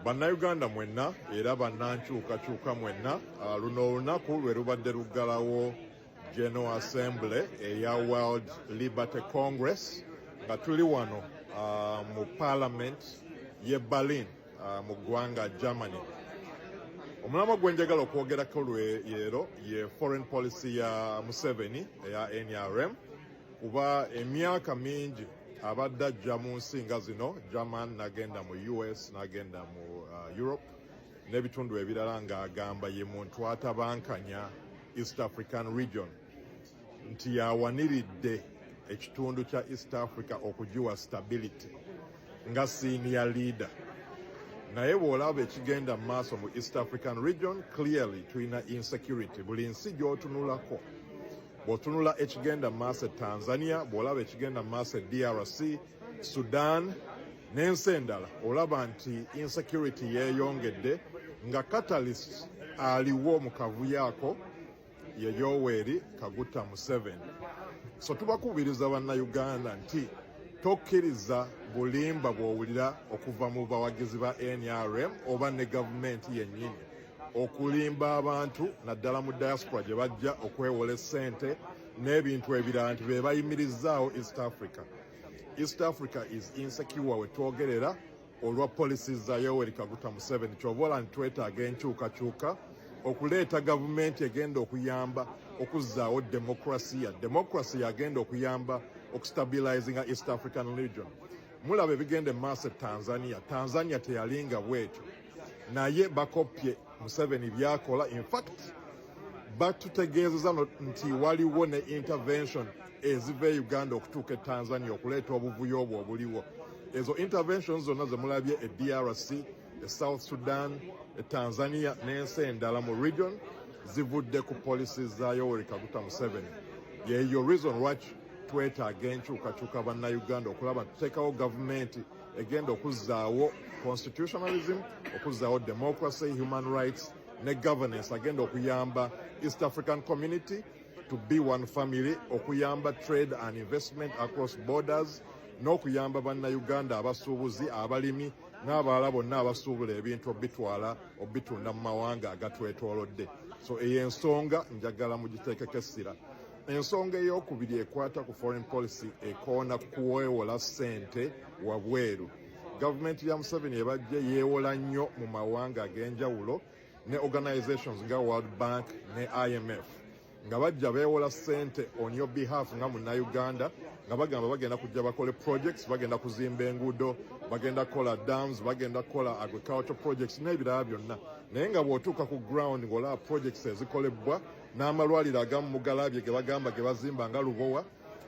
Bannayuganda mwenna era bannankyukakyuka mwenna luno olunaku lwe lubadde luggalawo General Assembly eya World Liberty Congress nga tuli wano mu Parliament ye Berlin mu ggwanga Germany. Omulamwa gwe njagala okwogerako leero ye foreign policy ya Museveni eya NRM kuba emyaka mingi abadde ajja mu nsi nga zino German n'agenda mu US n'agenda mu Europe n'ebitundu ebirala ng'agamba ye muntu atabankanya East African region nti yawaniridde ekitundu kya East Africa okugiwa stability nga senior leader. Naye bw'olaba ekigenda mu maaso mu East African region clearly tulina insecurity buli nsi gy'otunulako. Bw'otunula ekigenda mu maaso Tanzania, bw'olaba ekigenda mu maaso DRC, Sudan n'ensi endala olaba nti insecurity yeeyongedde nga catalyst aliwo mu kavuyo ako ye Yoweri Kaguta Museveni. So tubakubiriza bannayuganda nti tokkiriza bulimba bw'owulira okuva mu bawagizi ba NRM oba ne gavumenti yennyini okulimba abantu naddala mu diaspora gye bajja okwewola ssente n'ebintu ebirala nti be bayimirizaawo East Africa. East Africa is insecure we twogerera olwa policies za Yoweri Kaguta Museveni kyobola nti twetaaga enkyukakyuka okuleeta gavumenti egenda okuyamba okuzzaawo democracy agenda okuyamba okustabilizinga East African region. Mulaba ebigenda mu maaso Tanzania teyalinga bwetyo naye bakopye Museveni byakola. In fact batutegeezeza nti waliwo ne intervention eziva e Uganda okutuuka e Tanzania okuleeta obuvuyo obwo obuliwo. Ezo interventions zonna ze mulabye e DRC, e South Sudan, e Tanzania n'ensi endala mu region zivudde ku policies za Yoweri Kaguta Museveni. Yeyo reason lwaki twetaaga enkyukakyuka bannayuganda okulaba tuteekawo gavumenti egenda okuzzaawo constitutionalism, okuzzaawo democracy, human rights ne governance agenda okuyamba East African community to be one family, okuyamba trade and investment across borders n'okuyamba bannayuganda abasuubuzi, abalimi n'abalala bonna abasuubula ebintu obitwala obitunda mu mawanga agatwetoolodde. So eyo ensonga njagala mugiteekeko essira. Ensonga ey'okubiri ekwata ku foreign policy ekoona kuweewola ssente wabweru. Gavumenti ya Museveni ebajje yeewola nnyo mu mawanga ag'enjawulo ne organizations nga World Bank ne IMF nga bajja beewola ssente on your behalf nga munnayuganda nga bagamba bagenda kujja bakole projects, bagenda kuzimba enguudo, bagenda kukola dams, bagenda kukola agricultural projects n'ebirala byonna. Naye nga bw'otuuka ku ground ng'olaba projects ezikolebwa n'amalwaliro agamu mu Galabye ge bagamba ge bazimba nga Lubowa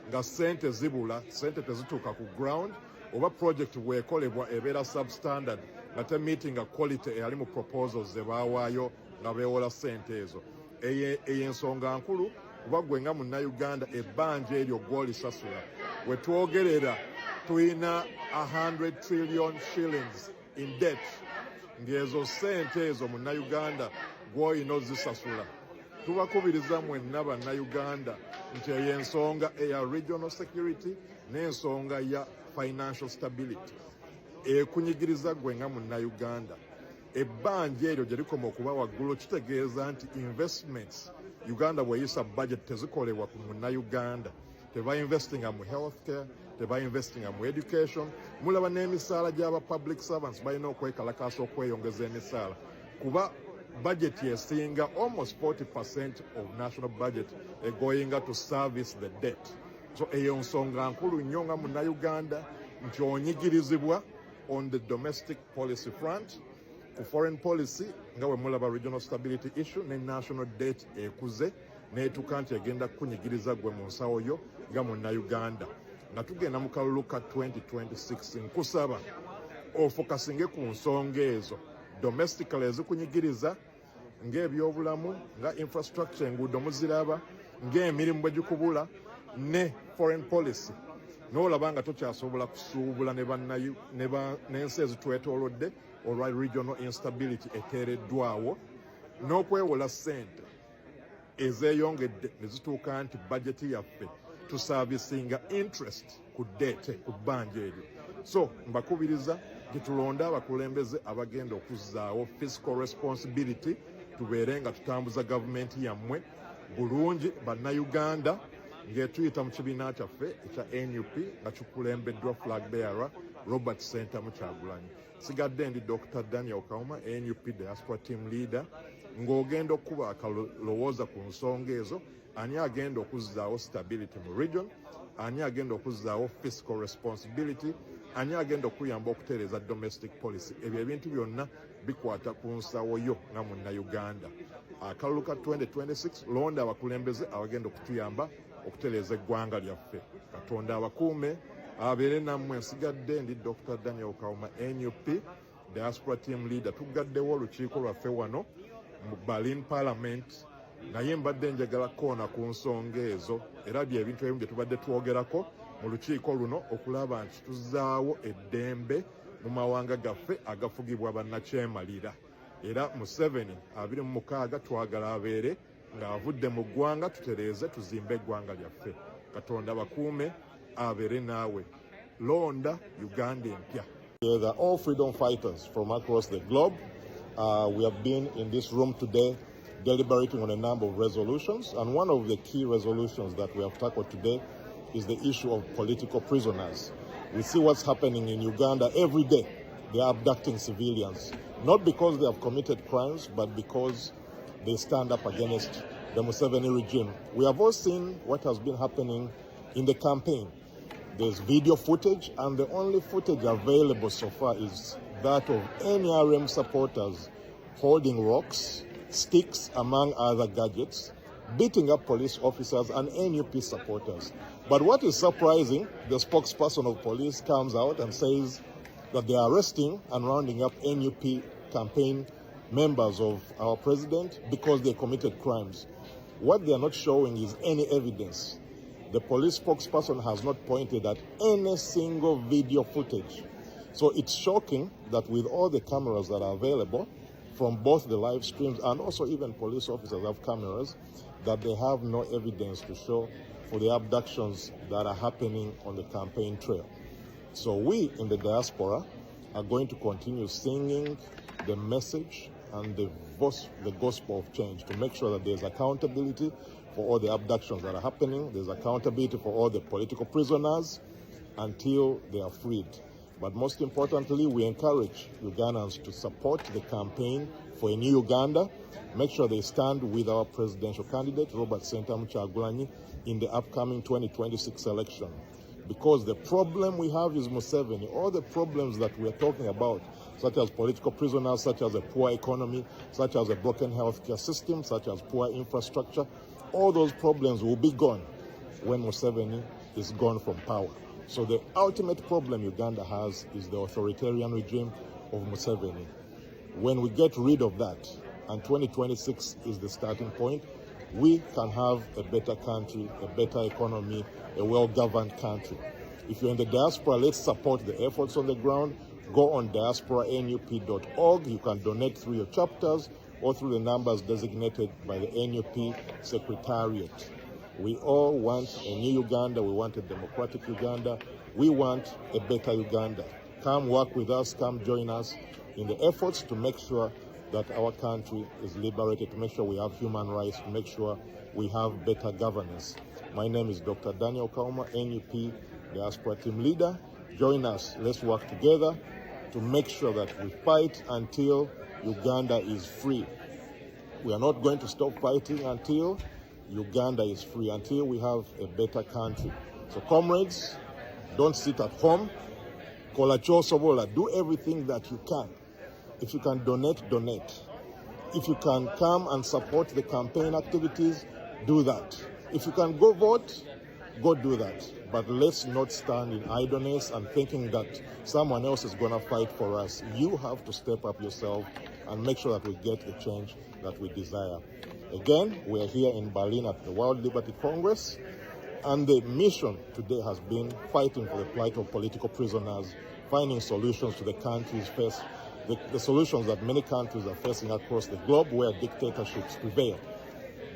nga ssente zibula, ssente tezituuka ku ground, oba project bw'ekolebwa ebeera substandard nga temeetinga quality eyali mu proposals ze baawaayo nga beewola ssente ezo. Eyo ensonga nkulu kuba gwe nga munnayuganda ebbanja eryo gw'olisasula. We twogerera tulina 100 trillion shillings in debt ng'ezo ssente ezo munnayuganda gw'olina ozisasula. Tubakubiriza mwenna bannayuganda nti eyo ensonga eya regional security n'ensonga ya financial stability ekunyigiriza gwe nga munnayuganda. Ebbanja eryo gye likoma okuba waggulu kitegeeza nti investments Uganda bw'eyisa budget tezikolebwa ku munnayuganda. Teba investinga mu healthcare, teba investinga mu education. Mulaba n'emisaala gy'aba public servants balina okwekalakaasa okweyongeza emisaala kuba budget yesinga almost 40% of national budget going to service the debt. So eyo nsonga nkulu nnyo nga munnayuganda nti onyigirizibwa on the domestic policy front. Ku foreign policy nga we mulaba regional stability issue ne national debt ekuze n'etuuka nti egenda kukunyigiriza gwe mu nsawo yo nga munnayuganda. Nga tugenda mu kalulu ka 2026 nkusaba ofokasinge ku nsonga ezo domestically ezikunyigiriza ng'ebyobulamu, nga infrastructure, enguudo muziraba, ng'emirimu bwe gikubula ne foreign policy. N'olaba nga tokyasobola kusuubula n'ensi ezitwetoolodde olwa regional instability eteereddwawo n'okwewola ssente ezeeyongedde ne zituuka nti budget yaffe tusavisinga interest ku debt ku bbanja eryo. So mbakubiriza gitulonde abakulembeze abagenda okuzzaawo fiscal responsibility, tubeere nga tutambuza gavumenti yammwe bulungi bannayuganda, ng'etuyita mu kibiina kyaffe ekya NUP nga kikulembeddwa flag bearer Robert Sentamu Kyagulanyi. Sigadde ndi Dr. Daniel Kauma, NUP Diaspora Team Leader, ng'ogenda okuba akalowooza ku nsonga ezo, ani agenda okuzzaawo stability mu region, ani agenda okuzzaawo fiscal responsibility, ani agenda okuyamba okutereeza domestic policy. Ebyo ebintu byonna bikwata ku nsawo yo nga munnayuganda. Akalulu ka 2026 londa abakulembeze abagenda okutuyamba okutereeza eggwanga lyaffe. Katonda abakuume abeere nammwe. Nsigadde ndi Dr. Daniel Kauma, NUP Diaspora Team Leader. Tugaddewo olukiiko lwaffe wano mu Berlin Parliament, naye mbadde njagala koona ku nsonga ezo, era byebintu ebimu bye tubadde twogerako mu lukiiko luno, okulaba nti tuzzaawo eddembe mu mawanga gaffe agafugibwa bannakyemalira. Era Museveni 26 twagala abeere ng'avudde mu ggwanga, tutereeze tuzimbe eggwanga lyaffe. Katonda bakuume abeere naawe. Londa Uganda empya. They are all freedom fighters from across the globe. We have been in this room today deliberating on a number of resolutions, and one of the key resolutions that we have tackled today is the issue of political prisoners. We see what's happening in Uganda every day. They are abducting civilians, not because they have committed crimes, but because they stand up against the Museveni regime. We have all seen what has been happening in the campaign. There's video footage, and the only footage available so far is that of NRM supporters holding rocks, sticks, among other gadgets, beating up police officers and NUP supporters. But what is surprising, the spokesperson of police comes out and says that they are arresting and rounding up NUP campaign members of our president because they committed crimes. What they are not showing is any evidence. The police spokesperson has not pointed at any single video footage. So it's shocking that with all the cameras that are available from both the live streams and also even police officers have cameras, that they have no evidence to show for the abductions that are happening on the campaign trail. So we in the diaspora are going to continue singing the message and the gospel of change to make sure that there's accountability for all the abductions that are happening. There's accountability for all the political prisoners until they are freed. But most importantly, we encourage Ugandans to support the campaign for a new Uganda. Make sure they stand with our presidential candidate, Robert Sentamu Kyagulanyi, in the upcoming 2026 election. Because the problem we have is Museveni. All the problems that we are talking about, such as political prisoners, such as a poor economy, such as a broken healthcare system, such as poor infrastructure, all those problems will be gone when Museveni is gone from power. So the ultimate problem Uganda has is the authoritarian regime of Museveni. When we get rid of that, and 2026 is the starting point, we can have a better country, a better economy, a well-governed country. If you're in the diaspora, let's support the efforts on the ground. Go on diasporanup.org. You can donate through your chapters or through the numbers designated by the NUP Secretariat. We all want a new Uganda. We want a democratic Uganda. We want a better Uganda. Come work with us. Come join us in the efforts to make sure that our country is liberated, to make sure we have human rights, to make sure we have better governance. My name is Dr. Daniel Kauma, NUP Diaspora Team Leader. Join us. Let's work together to make sure that we fight until Uganda is free. We are not going to stop fighting until Uganda is free, until we have a better country. So comrades, don't sit at home. Kolacho Sobola, do everything that you can. If you can donate, donate. If you can come and support the campaign activities, do that. If you can go vote, go do that. But let's not stand in idleness and thinking that someone else is going to fight for us. You have to step up yourself and make sure that we get the change that we desire. Again, we are here in Berlin at the World Liberty Congress, and the mission today has been fighting for the plight of political prisoners, finding solutions to the country's face, the solutions that many countries are facing across the globe where dictatorships prevail.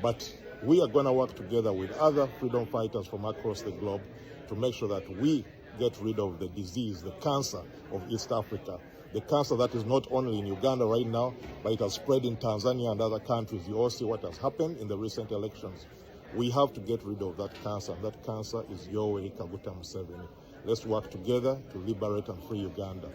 But we are going to work together with other freedom fighters from across the globe to make sure that we get rid of the disease, the cancer of East Africa. The cancer that is not only in Uganda right now, but it has spread in Tanzania and other countries. You all see what has happened in the recent elections. We have to get rid of that cancer, and that cancer is Yoweri Kaguta Museveni. Let's work together to liberate and free Uganda.